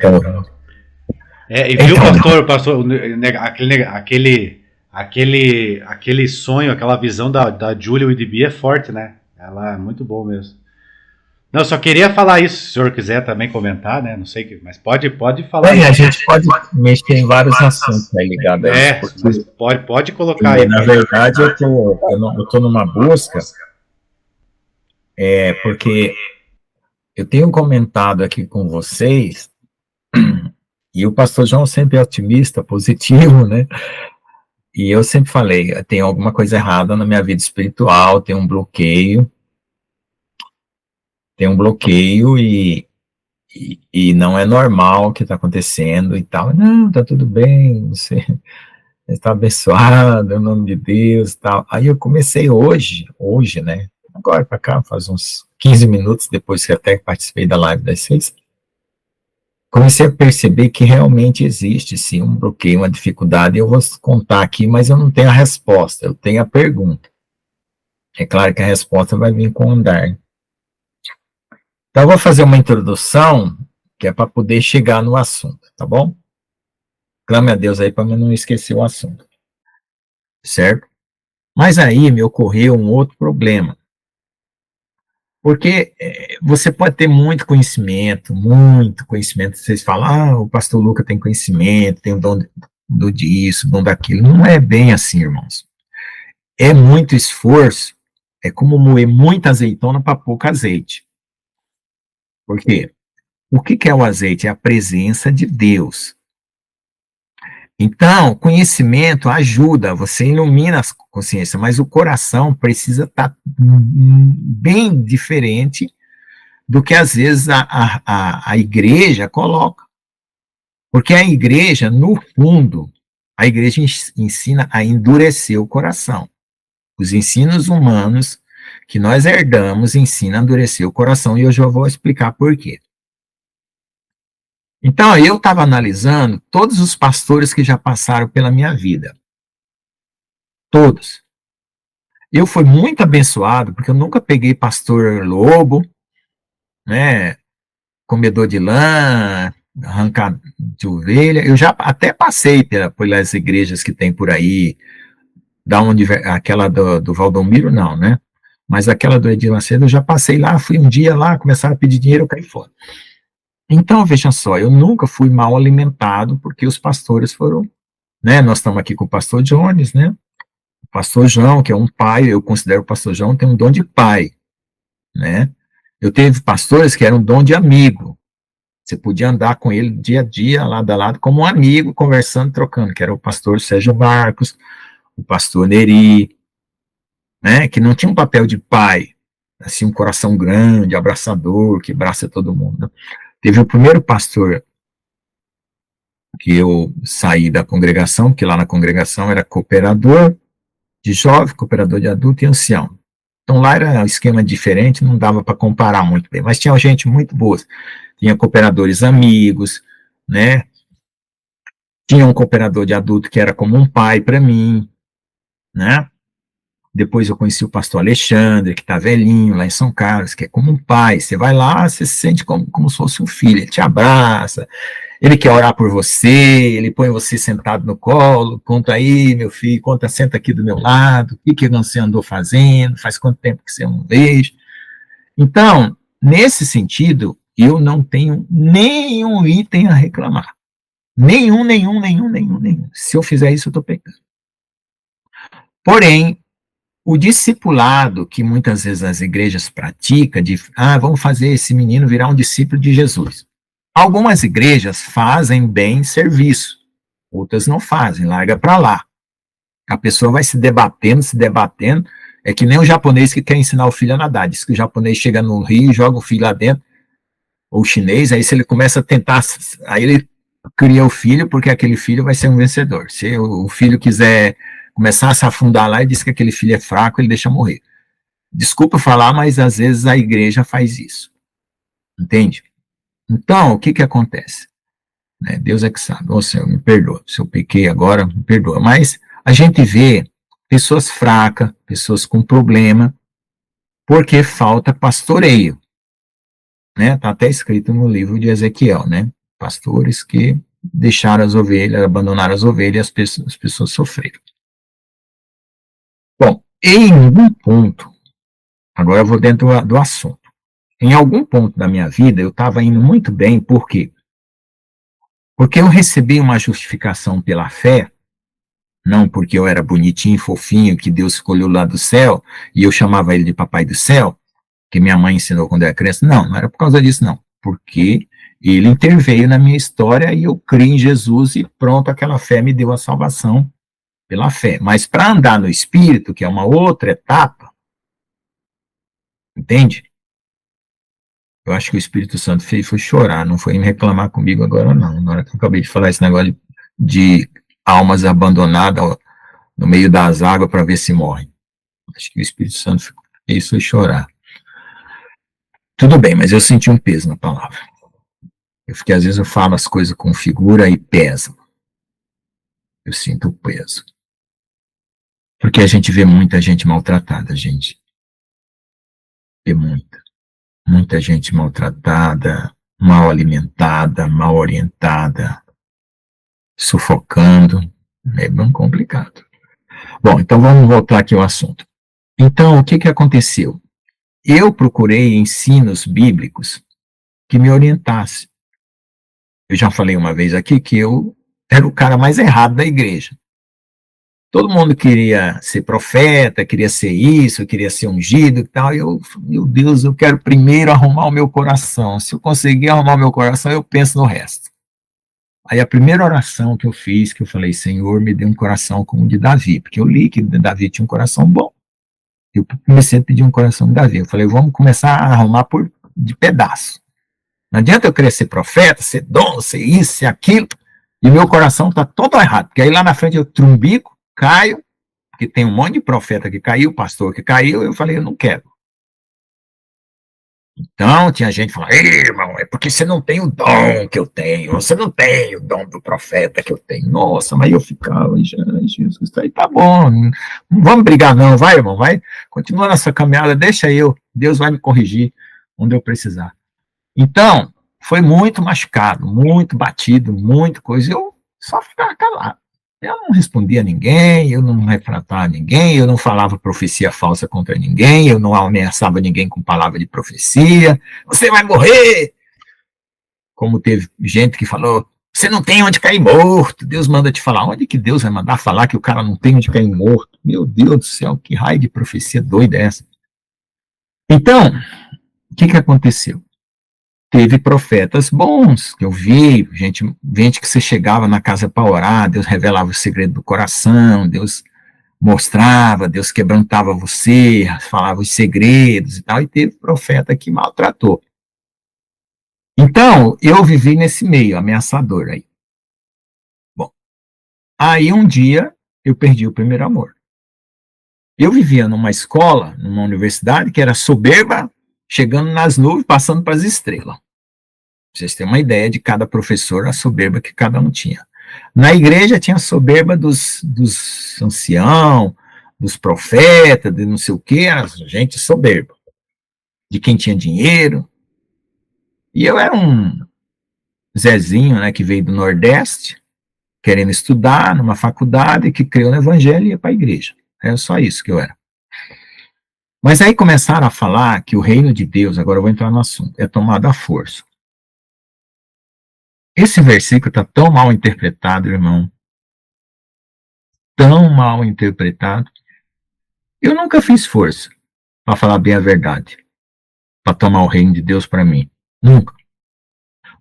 Então, E viu, então, pastor, aquele sonho, aquela visão da Julia Whitby é forte, né? Ela é muito boa mesmo. Não, eu só queria falar isso, se o senhor quiser também comentar, né? Não sei, mas pode falar aí. a gente pode mexer em vários assuntos aí ligados a isso, porque Mas pode colocar aí na pra gente. verdade eu tô numa busca, porque eu tenho comentado aqui com vocês, e o pastor João sempre é otimista, positivo, né? E eu sempre falei, tem alguma coisa errada na minha vida espiritual, tem um bloqueio e não é normal o que está acontecendo e tal. Não, tá tudo bem, você está abençoado, em nome de Deus e tal. Aí eu comecei hoje, né? Agora para cá, faz uns 15 minutos depois que até participei da live das 6, comecei a perceber que realmente existe, sim, um bloqueio, uma dificuldade. Eu vou contar aqui, mas eu não tenho a resposta, eu tenho a pergunta. É claro que a resposta vai vir com o andar. Então, eu vou fazer uma introdução, que é para poder chegar no assunto, tá bom? Clame a Deus aí para eu não esquecer o assunto, certo? Mas aí me ocorreu um outro problema. Porque você pode ter muito conhecimento, vocês falam, o pastor Luca tem conhecimento, tem o dom do disso, dom daquilo. Não é bem assim, irmãos. É muito esforço, é como moer muita azeitona para pouco azeite. Por quê? O que é o azeite? É a presença de Deus. Então, conhecimento ajuda, você ilumina a consciência, mas o coração precisa estar bem diferente do que às vezes a igreja coloca. Porque a igreja, no fundo, a igreja ensina a endurecer o coração. Os ensinos humanos que nós herdamos ensinam a endurecer o coração, e eu já vou explicar por quê. Então, eu estava analisando todos os pastores que já passaram pela minha vida. Todos. Eu fui muito abençoado, porque eu nunca peguei pastor lobo, né, comedor de lã, arrancar de ovelha. Eu já até passei pelas igrejas que tem por aí, aquela do Valdomiro, não, né? Mas aquela do Edir Macedo, eu já passei lá, fui um dia lá, começaram a pedir dinheiro, eu caí fora. Então, veja só, eu nunca fui mal alimentado, porque os pastores foram, né? Nós estamos aqui com o pastor Jones, né? O pastor João, que é um pai, eu considero o pastor João, tem um dom de pai, né? Eu teve pastores que eram dom de amigo. Você podia andar com ele dia a dia, lado a lado, como um amigo, conversando, trocando, que era o pastor Sérgio Marcos, o pastor Neri, né, que não tinha um papel de pai, assim, um coração grande, abraçador, que abraça todo mundo. Teve o primeiro pastor que eu saí da congregação, que lá na congregação era cooperador de jovem, cooperador de adulto e ancião. Então lá era um esquema diferente, não dava para comparar muito bem, mas tinha gente muito boa. Tinha cooperadores amigos, né? Tinha um cooperador de adulto que era como um pai para mim, né? Depois eu conheci o pastor Alexandre, que está velhinho lá em São Carlos, que é como um pai. Você vai lá, você se sente como se fosse um filho. Ele te abraça, ele quer orar por você, ele põe você sentado no colo, conta aí, meu filho, senta aqui do meu lado, o que você andou fazendo, faz quanto tempo que você não vejo. Então, nesse sentido, eu não tenho nenhum item a reclamar. Nenhum. Se eu fizer isso, eu estou pecando. Porém, o discipulado que muitas vezes as igrejas praticam, vamos fazer esse menino virar um discípulo de Jesus. Algumas igrejas fazem bem serviço, outras não fazem, larga para lá. A pessoa vai se debatendo, é que nem o japonês que quer ensinar o filho a nadar, diz que o japonês chega no rio, joga o filho lá dentro, ou o chinês, aí se ele começa a tentar, aí ele cria o filho, porque aquele filho vai ser um vencedor. Se o filho quiser começar a se afundar lá e diz que aquele filho é fraco, ele deixa morrer. Desculpa falar, mas às vezes a igreja faz isso. Entende? Então, o que acontece? Deus é que sabe. Ô Senhor, me perdoa. Se eu pequei agora, me perdoa. Mas a gente vê pessoas fracas, pessoas com problema, porque falta pastoreio. Né? Tá até escrito no livro de Ezequiel, né? Pastores que deixaram as ovelhas, abandonaram as ovelhas e as pessoas sofreram. Bom, em algum ponto, agora eu vou dentro do assunto. Em algum ponto da minha vida, eu estava indo muito bem, por quê? Porque eu recebi uma justificação pela fé, não porque eu era bonitinho, fofinho, que Deus escolheu lá do céu, e eu chamava ele de papai do céu, que minha mãe ensinou quando eu era criança. Não, não era por causa disso, não. Porque ele interveio na minha história e eu criei em Jesus e pronto, aquela fé me deu a salvação pela fé. Mas para andar no Espírito, que é uma outra etapa, entende? Eu acho que o Espírito Santo fez foi chorar, não foi me reclamar comigo agora, não. Na hora que eu acabei de falar esse negócio de almas abandonadas no meio das águas para ver se morrem. Acho que o Espírito Santo fez foi chorar. Tudo bem, mas eu senti um peso na palavra. Porque às vezes eu falo as coisas com figura e pesa. Eu sinto o peso. Porque a gente vê muita gente maltratada, gente. Vê muita. Muita gente maltratada, mal alimentada, mal orientada, sufocando. É bem complicado. Bom, então vamos voltar aqui ao assunto. Então, o que aconteceu? Eu procurei ensinos bíblicos que me orientassem. Eu já falei uma vez aqui que eu era o cara mais errado da igreja. Todo mundo queria ser profeta, queria ser isso, queria ser ungido e tal. E eu, meu Deus, eu quero primeiro arrumar o meu coração. Se eu conseguir arrumar o meu coração, eu penso no resto. Aí a primeira oração que eu fiz, que eu falei, Senhor, me dê um coração como o de Davi, porque eu li que Davi tinha um coração bom. Eu comecei a pedir um coração de Davi. Eu falei, vamos começar a arrumar de pedaço. Não adianta eu querer ser profeta, ser dom, ser isso, ser aquilo, e meu coração está todo errado. Porque aí lá na frente eu trumbico, caio, porque tem um monte de profeta que caiu, pastor que caiu, eu falei, eu não quero. Então, tinha gente falando, irmão, é porque você não tem o dom que eu tenho, você não tem o dom do profeta que eu tenho. Nossa, mas eu ficava, Jesus, isso aí tá bom, não vamos brigar não, vai, irmão, vai, continua nessa caminhada, deixa eu, Deus vai me corrigir onde eu precisar. Então, foi muito machucado, muito batido, muita coisa, eu só ficava calado. Eu não respondia a ninguém, eu não retratava a ninguém, eu não falava profecia falsa contra ninguém, eu não ameaçava ninguém com palavra de profecia. Você vai morrer! Como teve gente que falou, você não tem onde cair morto, Deus manda te falar. Onde que Deus vai mandar falar que o cara não tem onde cair morto? Meu Deus do céu, que raio de profecia doida é essa? Então, o que aconteceu? Teve profetas bons, que eu vi, gente que você chegava na casa para orar, Deus revelava o segredo do coração, Deus mostrava, Deus quebrantava você, falava os segredos e tal, e teve profeta que maltratou. Então, eu vivi nesse meio ameaçador aí. Bom, aí um dia eu perdi o primeiro amor. Eu vivia numa escola, numa universidade, que era soberba, chegando nas nuvens, passando para as estrelas. Vocês têm uma ideia de cada professor, a soberba que cada um tinha. Na igreja tinha a soberba dos anciãos, dos profetas, de não sei o quê, a gente soberba. De quem tinha dinheiro. E eu era um Zezinho, né, que veio do Nordeste, querendo estudar numa faculdade, que creu no evangelho e ia para a igreja. Era só isso que eu era. Mas aí começaram a falar que o reino de Deus, agora eu vou entrar no assunto, é tomado à força. Esse versículo está tão mal interpretado, irmão. Tão mal interpretado. Eu nunca fiz força, para falar bem a verdade, para tomar o reino de Deus para mim. Nunca.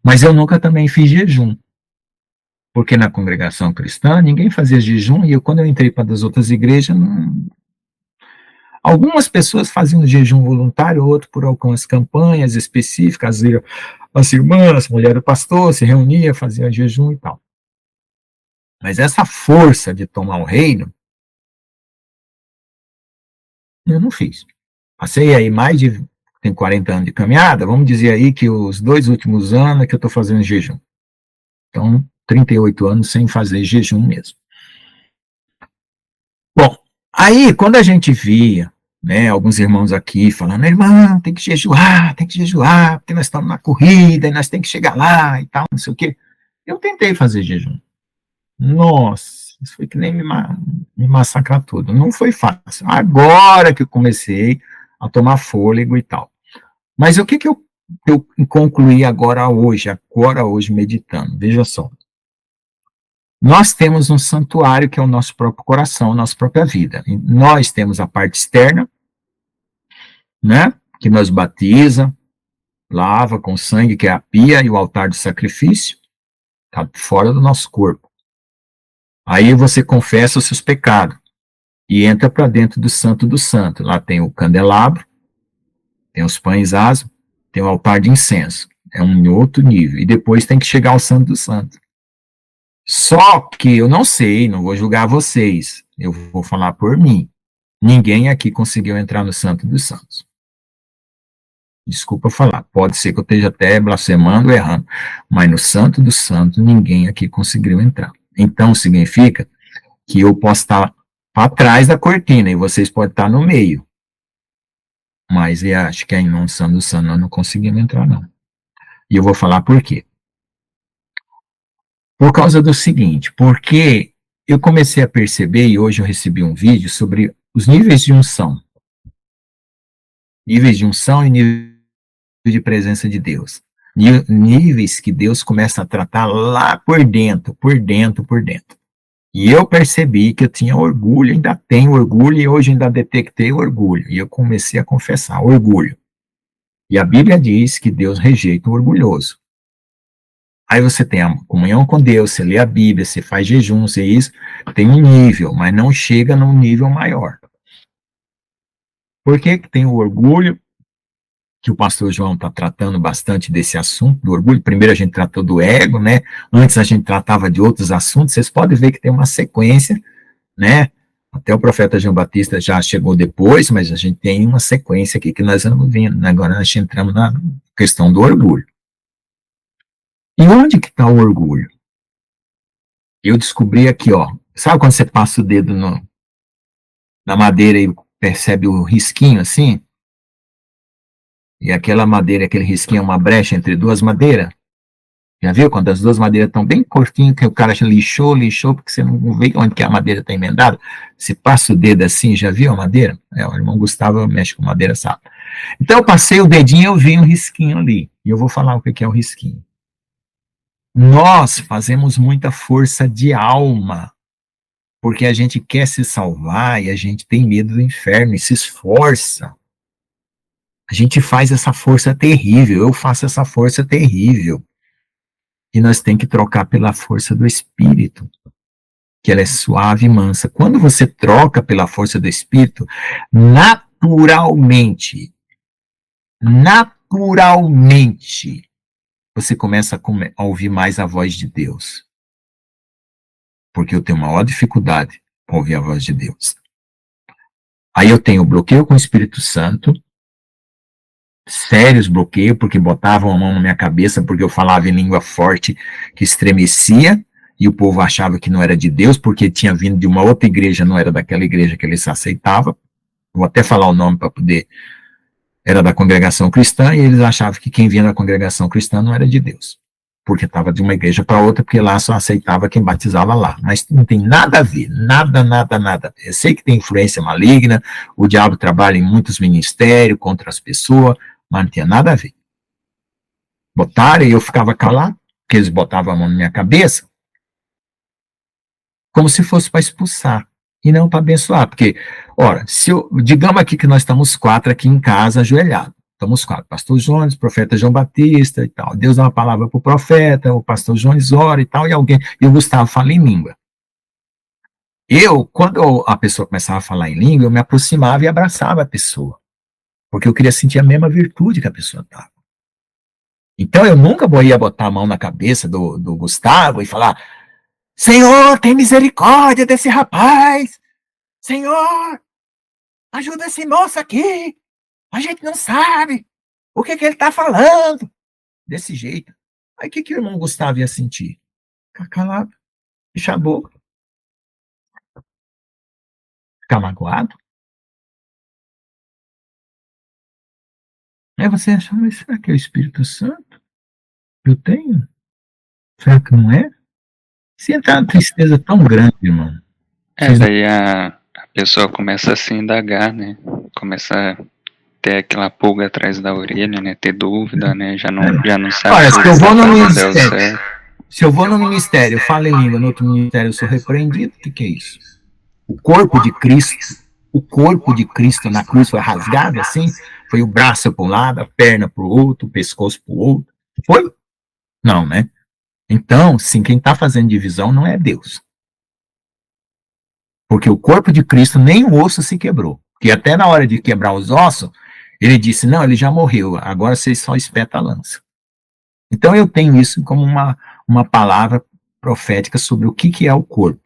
Mas eu nunca também fiz jejum. Porque na congregação cristã ninguém fazia jejum, e quando eu entrei para as outras igrejas, algumas pessoas faziam jejum voluntário, outro por algumas campanhas específicas, as irmãs, mulher do pastor, se reunia, fazia jejum e tal. Mas essa força de tomar o reino, eu não fiz. Passei aí tem 40 anos de caminhada, vamos dizer aí que os 2 últimos anos é que eu estou fazendo jejum. Então, 38 anos sem fazer jejum mesmo. Bom, aí quando a gente via né, alguns irmãos aqui falando, irmão, tem que jejuar, porque nós estamos na corrida, e nós temos que chegar lá, e tal, não sei o quê. Eu tentei fazer jejum. Nossa, isso foi que nem me massacrar tudo. Não foi fácil. Agora que eu comecei a tomar fôlego e tal. Mas o que que eu concluí agora hoje meditando? Veja só. Nós temos um santuário que é o nosso próprio coração, a nossa própria vida. E nós temos a parte externa, né, que nos batiza, lava com sangue, que é a pia e o altar do sacrifício, está fora do nosso corpo. Aí você confessa os seus pecados e entra para dentro do Santo do Santo. Lá tem o candelabro, tem os pães asmos, tem o altar de incenso. É um outro nível. E depois tem que chegar ao Santo do Santo. Só que eu não sei, não vou julgar vocês. Eu vou falar por mim. Ninguém aqui conseguiu entrar no Santo dos Santos. Desculpa falar, pode ser que eu esteja até blasfemando ou errando, mas no Santo dos Santos ninguém aqui conseguiu entrar. Então significa que eu posso estar para trás da cortina e vocês podem estar no meio. Mas eu acho que aí no Santo dos Santos nós não conseguimos entrar, não. E eu vou falar por quê. Por causa do seguinte, porque eu comecei a perceber, e hoje eu recebi um vídeo sobre os níveis de unção. Níveis de unção e níveis de presença de Deus. Níveis que Deus começa a tratar lá por dentro, por dentro, por dentro. E eu percebi que eu tinha orgulho, ainda tenho orgulho, e hoje ainda detectei orgulho. E eu comecei a confessar orgulho. E a Bíblia diz que Deus rejeita o orgulhoso. Aí você tem a comunhão com Deus, você lê a Bíblia, você faz jejum, você isso, tem um nível, mas não chega num nível maior. Por que que tem o orgulho? Que o pastor João está tratando bastante desse assunto, do orgulho. Primeiro a gente tratou do ego, né? Antes a gente tratava de outros assuntos. Vocês podem ver que tem uma sequência, né? Até o profeta João Batista já chegou depois, mas a gente tem uma sequência aqui que nós vamos vendo, né? Agora nós entramos na questão do orgulho. E onde que está o orgulho? Eu descobri aqui, ó. Sabe quando você passa o dedo na madeira e percebe o risquinho assim? E aquela madeira, aquele risquinho é uma brecha entre duas madeiras? Já viu? Quando as duas madeiras estão bem curtinhas, que o cara lixou, porque você não vê onde que a madeira está emendada. Você passa o dedo assim, já viu a madeira? O irmão Gustavo mexe com madeira, sabe? Então eu passei o dedinho e eu vi um risquinho ali. E eu vou falar o que é o risquinho. Nós fazemos muita força de alma, porque a gente quer se salvar e a gente tem medo do inferno e se esforça. A gente faz essa força terrível, eu faço essa força terrível. E nós temos que trocar pela força do Espírito, que ela é suave e mansa. Quando você troca pela força do Espírito, naturalmente, você começa a ouvir mais a voz de Deus. Porque eu tenho maior dificuldade para ouvir a voz de Deus. Aí eu tenho bloqueio com o Espírito Santo, sérios bloqueios, porque botavam a mão na minha cabeça, porque eu falava em língua forte, que estremecia, e o povo achava que não era de Deus, porque tinha vindo de uma outra igreja, não era daquela igreja que eles aceitavam. Vou até falar o nome para poder. Era da congregação cristã, e eles achavam que quem vinha da congregação cristã não era de Deus, porque estava de uma igreja para outra, porque lá só aceitava quem batizava lá. Mas não tem nada a ver, nada. Eu sei que tem influência maligna, o diabo trabalha em muitos ministérios contra as pessoas, mas não tinha nada a ver. Botaram e eu ficava calado, porque eles botavam a mão na minha cabeça, como se fosse para expulsar, e não para abençoar. Porque, ora, digamos aqui que nós estamos 4 aqui em casa, ajoelhados. Estamos 4, pastor Jones, profeta João Batista e tal. Deus dá uma palavra para o profeta, o pastor Jones ora e tal, e o Gustavo fala em língua. Quando a pessoa começava a falar em língua, eu me aproximava e abraçava a pessoa, porque eu queria sentir a mesma virtude que a pessoa estava. Então eu nunca ia botar a mão na cabeça do Gustavo e falar: Senhor, tem misericórdia desse rapaz. Senhor, ajuda esse moço aqui. A gente não sabe o que ele está falando. Desse jeito. Aí o que o irmão Gustavo ia sentir? Ficar calado, fechar a boca, ficar magoado. Aí você acha, mas será que é o Espírito Santo que eu tenho? Será que não é? Se entrar uma tristeza tão grande, irmão. Vocês não... Daí a pessoa começa a se indagar, né? Começa a ter aquela pulga atrás da orelha, né? Ter dúvida, né? Já não sabe Olha, se se eu vou no deu ministério, certo. se eu vou no ministério, eu falo em língua, no outro ministério eu sou repreendido, o que é isso? O corpo de Cristo na cruz foi rasgado assim? Foi o braço para um lado, a perna para o outro, o pescoço para o outro? Foi? Não, né? Então, sim, quem está fazendo divisão não é Deus. Porque o corpo de Cristo, nem o osso se quebrou. Porque até na hora de quebrar os ossos, ele disse, não, ele já morreu, agora vocês só espetam a lança. Então eu tenho isso como uma palavra profética sobre o que é o corpo.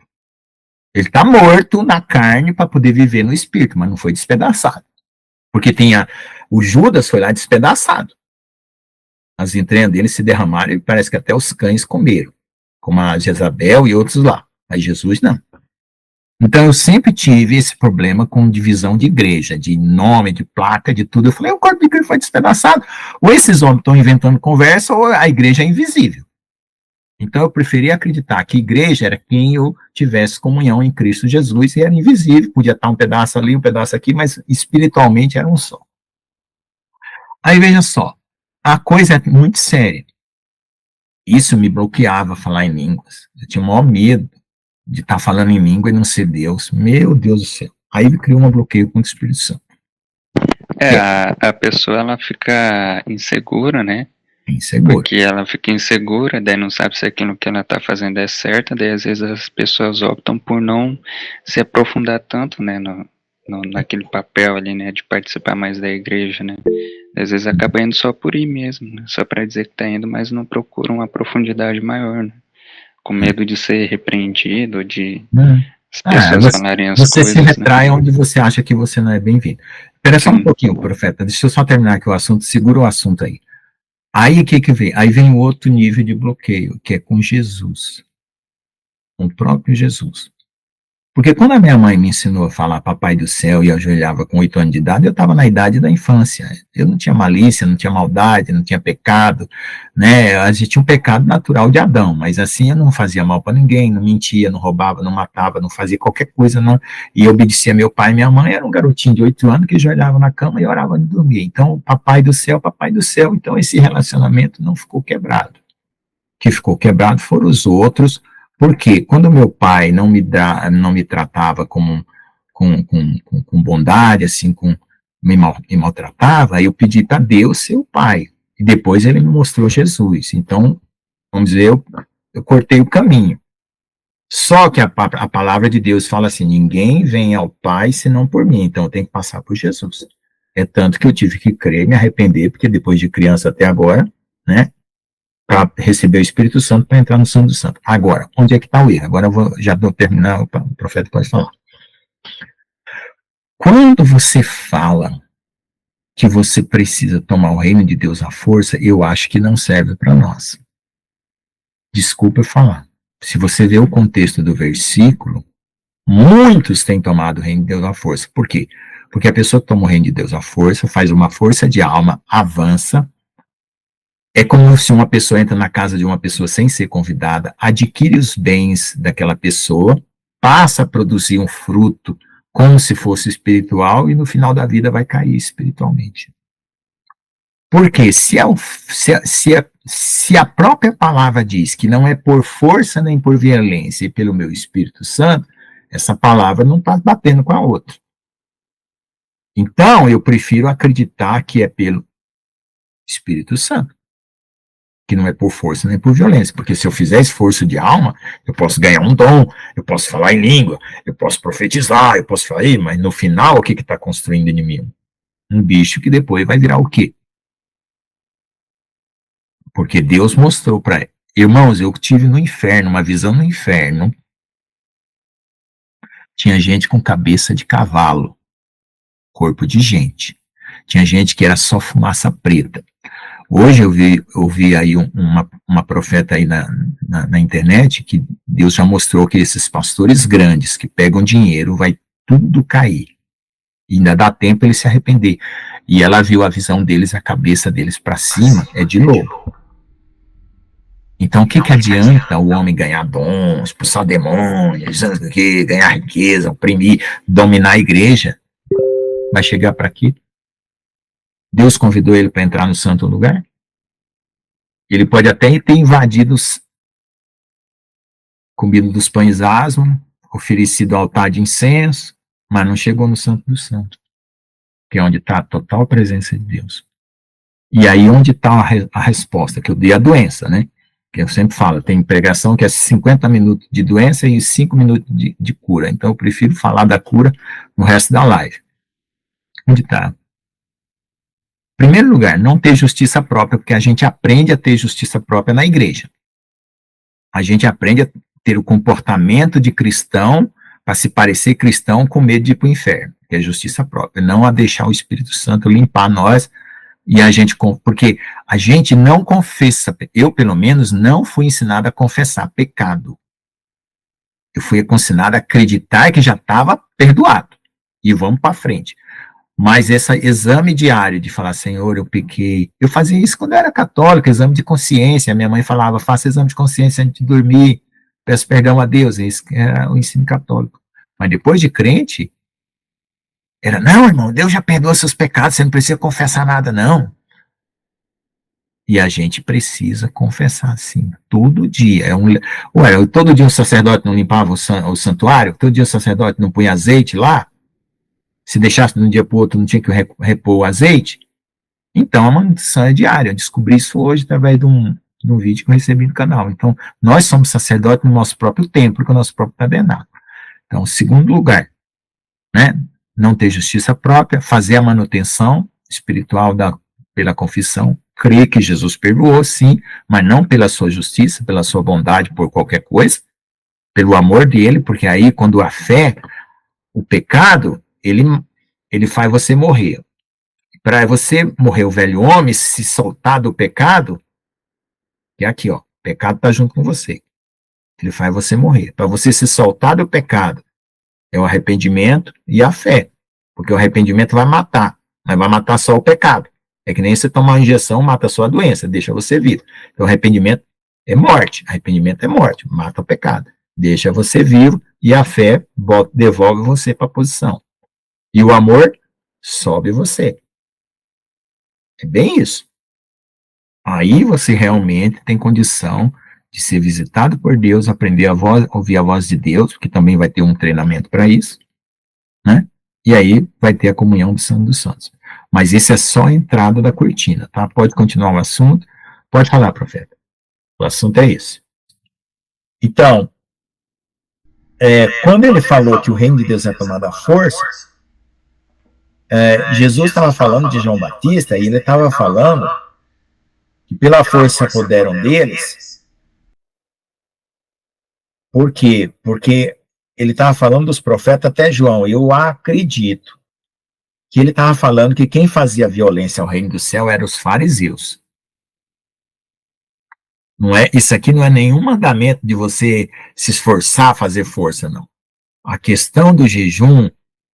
Ele está morto na carne para poder viver no espírito, mas não foi despedaçado. Porque o Judas foi lá despedaçado. As entranhas dele se derramaram e parece que até os cães comeram, como a Jezabel e outros lá. Mas Jesus não. Então eu sempre tive esse problema com divisão de igreja, de nome, de placa, de tudo. Eu falei, o corpo de Cristo foi despedaçado. Ou esses homens estão inventando conversa, ou a igreja é invisível. Então eu preferia acreditar que a igreja era quem eu tivesse comunhão em Cristo Jesus e era invisível, podia estar um pedaço ali, um pedaço aqui, mas espiritualmente era um só. Aí veja só, a coisa é muito séria. Isso me bloqueava falar em línguas. Eu tinha o maior medo de estar falando em língua e não ser Deus. Meu Deus do céu. Aí criou um bloqueio com o Espírito Santo. A pessoa ela fica insegura, né? Insegura. Porque ela fica insegura, daí não sabe se aquilo que ela está fazendo é certo, daí às vezes as pessoas optam por não se aprofundar tanto, né, naquele papel ali, né, de participar mais da igreja, né. Às vezes acaba indo só por ir mesmo, né, só para dizer que está indo, mas não procura uma profundidade maior, né, com medo de ser repreendido, de as pessoas falarem as você coisas. Você se retrai, né, onde você acha que você não é bem-vindo. Espera só um pouquinho, profeta, deixa eu só terminar aqui o assunto, segura o assunto aí. Aí o que vem? Aí vem o outro nível de bloqueio, que é com Jesus. Com o próprio Jesus. Porque quando a minha mãe me ensinou a falar Papai do Céu e eu ajoelhava com 8 anos de idade, eu estava na idade da infância. Eu não tinha malícia, não tinha maldade, não tinha pecado, né? A gente tinha um pecado natural de Adão, mas assim eu não fazia mal para ninguém, não mentia, não roubava, não matava, não fazia qualquer coisa, não. E obedecia meu pai e minha mãe. Era um garotinho de 8 anos que ajoelhava na cama e orava antes de dormir. Então, Papai do Céu, Papai do Céu. Então, esse relacionamento não ficou quebrado. O que ficou quebrado foram os outros. Porque quando meu pai não me tratava com bondade, assim, me maltratava, eu pedi para Deus ser o pai. E depois ele me mostrou Jesus. Então, vamos dizer, eu cortei o caminho. Só que a palavra de Deus fala assim, ninguém vem ao Pai senão por mim. Então eu tenho que passar por Jesus. É tanto que eu tive que crer, me arrepender, porque depois de criança até agora, né, para receber o Espírito Santo, para entrar no Santo do Santo. Agora, onde é que está o erro? Agora já vou terminar, o profeta pode falar. Quando você fala que você precisa tomar o reino de Deus à força, eu acho que não serve para nós. Desculpa eu falar. Se você vê o contexto do versículo, muitos têm tomado o reino de Deus à força. Por quê? Porque a pessoa que toma o reino de Deus à força, faz uma força de alma, avança. É como se uma pessoa entra na casa de uma pessoa sem ser convidada, adquire os bens daquela pessoa, passa a produzir um fruto como se fosse espiritual e no final da vida vai cair espiritualmente. Porque se a própria palavra diz que não é por força nem por violência e pelo meu Espírito Santo, essa palavra não está batendo com a outra. Então, eu prefiro acreditar que é pelo Espírito Santo, que não é por força nem por violência, porque se eu fizer esforço de alma, eu posso ganhar um dom, eu posso falar em língua, eu posso profetizar, eu posso falar, mas no final, o que está construindo em mim? Um bicho que depois vai virar o quê? Porque Deus mostrou para irmãos, eu tive no inferno, uma visão no inferno, tinha gente com cabeça de cavalo, corpo de gente, tinha gente que era só fumaça preta. Hoje eu vi aí uma profeta aí na internet que Deus já mostrou que esses pastores grandes que pegam dinheiro vai tudo cair. E ainda dá tempo ele se arrepender. E ela viu a visão deles, a cabeça deles para cima, é de lobo. Então, o que adianta o homem ganhar dons, expulsar demônios, ganhar riqueza, oprimir, dominar a igreja? Vai chegar para quê? Deus convidou ele para entrar no santo lugar? Ele pode até ter invadido, comido dos pães asmos, oferecido ao altar de incenso, mas não chegou no santo dos santos, que é onde está a total presença de Deus. E aí onde está a resposta, que eu dei a doença, né? Que eu sempre falo, tem pregação que é 50 minutos de doença e 5 minutos de cura. Então eu prefiro falar da cura no resto da live. Onde está? Primeiro lugar, não ter justiça própria, porque a gente aprende a ter justiça própria na igreja. A gente aprende a ter o comportamento de cristão, para se parecer cristão com medo de ir para o inferno, que é justiça própria, não a deixar o Espírito Santo limpar nós, e a gente, porque a gente não confessa, eu pelo menos não fui ensinado a confessar pecado. Eu fui ensinado a acreditar que já estava perdoado, e vamos para frente. Mas esse exame diário de falar, Senhor, eu pequei. Eu fazia isso quando eu era católico, exame de consciência. Minha mãe falava, faça exame de consciência antes de dormir, peço perdão a Deus. Esse era o ensino católico. Mas depois de crente, era, não, irmão, Deus já perdoou seus pecados, você não precisa confessar nada, não. E a gente precisa confessar, sim, todo dia. Todo dia o sacerdote não limpava o santuário? Todo dia o sacerdote não punha azeite lá? Se deixasse de um dia para o outro, não tinha que repor o azeite? Então, a manutenção é diária. Eu descobri isso hoje através de um vídeo que eu recebi no canal. Então, nós somos sacerdotes no nosso próprio templo, com o nosso próprio tabernáculo. Então, segundo lugar, né, não ter justiça própria, fazer a manutenção espiritual pela confissão, crer que Jesus perdoou, sim, mas não pela sua justiça, pela sua bondade, por qualquer coisa, pelo amor dele, porque aí, quando a fé, o pecado, ele faz você morrer. Para você morrer o velho homem, se soltar do pecado, que é aqui, ó, o pecado está junto com você. Ele faz você morrer. Para você se soltar do pecado, é o arrependimento e a fé. Porque o arrependimento vai matar, mas vai matar só o pecado. É que nem você tomar uma injeção, mata só a doença, deixa você vivo. Então, arrependimento é morte. Arrependimento é morte, mata o pecado. Deixa você vivo e a fé devolve você para a posição. E o amor sobe você. É bem isso. Aí você realmente tem condição de ser visitado por Deus, aprender a ouvir a voz de Deus, porque também vai ter um treinamento para isso, né? E aí vai ter a comunhão do Santo dos Santos. Mas isso é só a entrada da cortina, tá? Pode continuar o assunto. Pode falar, profeta. O assunto é esse. Então, quando ele falou que o reino de Deus é tomado à força, Jesus estava falando de João Batista, e ele estava falando que pela força apoderam deles. Por quê? Porque ele estava falando dos profetas até João. Eu acredito que ele estava falando que quem fazia violência ao reino do céu eram os fariseus. Não é, isso aqui não é nenhum mandamento de você se esforçar a fazer força, não. A questão do jejum,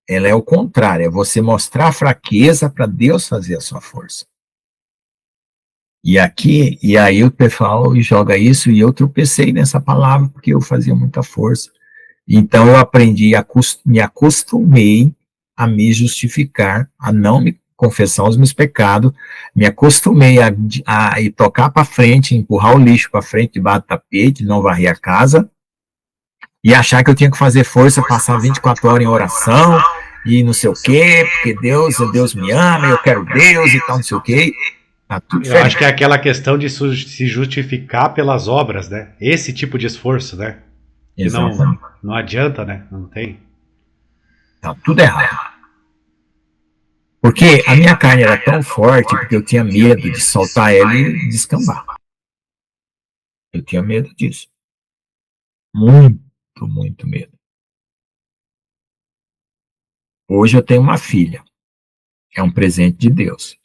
ela é o contrário, é você mostrar fraqueza para Deus fazer a sua força. E aí o pessoal joga isso, e eu tropecei nessa palavra, porque eu fazia muita força. Então eu aprendi, me acostumei a me justificar, a não me confessar os meus pecados, me acostumei a ir tocar para frente, empurrar o lixo para frente, debaixo do tapete, não varrer a casa, e achar que eu tinha que fazer força, passar 24 horas em oração, e não sei o quê, porque Deus me ama, eu quero Deus e tal, não sei o quê. Tá tudo eu acho que é aquela questão de se justificar pelas obras, né? Esse tipo de esforço, né? Que não adianta, né? Não tem. Tá tudo errado. Porque a minha carne era tão forte, porque eu tinha medo de soltar ela e descambar. Eu tinha medo disso. Muito, muito medo. Hoje eu tenho uma filha. É um presente de Deus.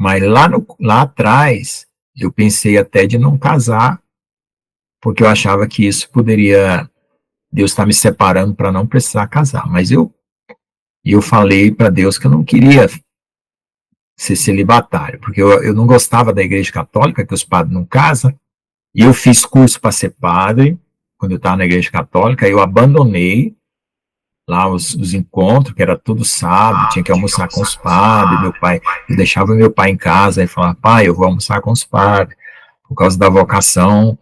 Mas lá atrás, eu pensei até de não casar, porque eu achava que isso poderia, Deus está me separando para não precisar casar. Mas eu E eu falei para Deus que eu não queria ser celibatário, porque eu não gostava da igreja católica, que os padres não casam, e eu fiz curso para ser padre, quando eu estava na igreja católica, eu abandonei lá os encontros, que era todo sábado, tinha que almoçar com os padres, meu pai, eu deixava meu pai em casa e falava, pai, eu vou almoçar com os padres, por causa da vocação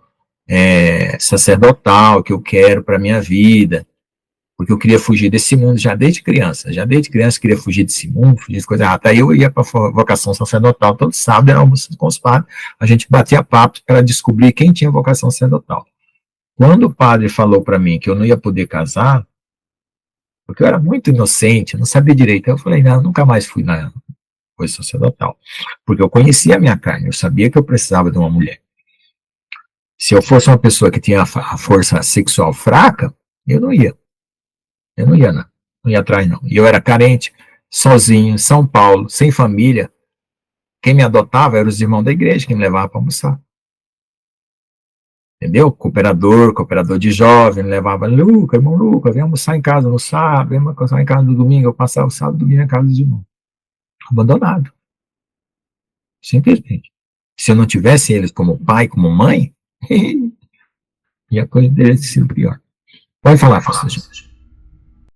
sacerdotal que eu quero para minha vida, porque eu queria fugir desse mundo já desde criança eu queria fugir desse mundo, fugir de coisa errada. Aí eu ia para a vocação sacerdotal todo sábado, era almoço com os padres, a gente batia papo para descobrir quem tinha vocação sacerdotal. Quando o padre falou para mim que eu não ia poder casar, porque eu era muito inocente, não sabia direito, eu falei, não, nunca mais fui na coisa sacerdotal, porque eu conhecia a minha carne, eu sabia que eu precisava de uma mulher. Se eu fosse uma pessoa que tinha a força sexual fraca, eu não ia. Eu não ia, não. Não ia atrás, não. E eu era carente, sozinho, em São Paulo, sem família. Quem me adotava eram os irmãos da igreja, que me levavam para almoçar. Entendeu? Cooperador de jovem, me levava, Lucas, irmão Lucas, vem almoçar em casa no sábado, vem almoçar em casa no domingo. Eu passava o sábado e domingo na casa dos irmãos. Abandonado. Simplesmente. Se eu não tivesse eles como pai, como mãe, e a coisa teria sido pior. Pode falar, pastor.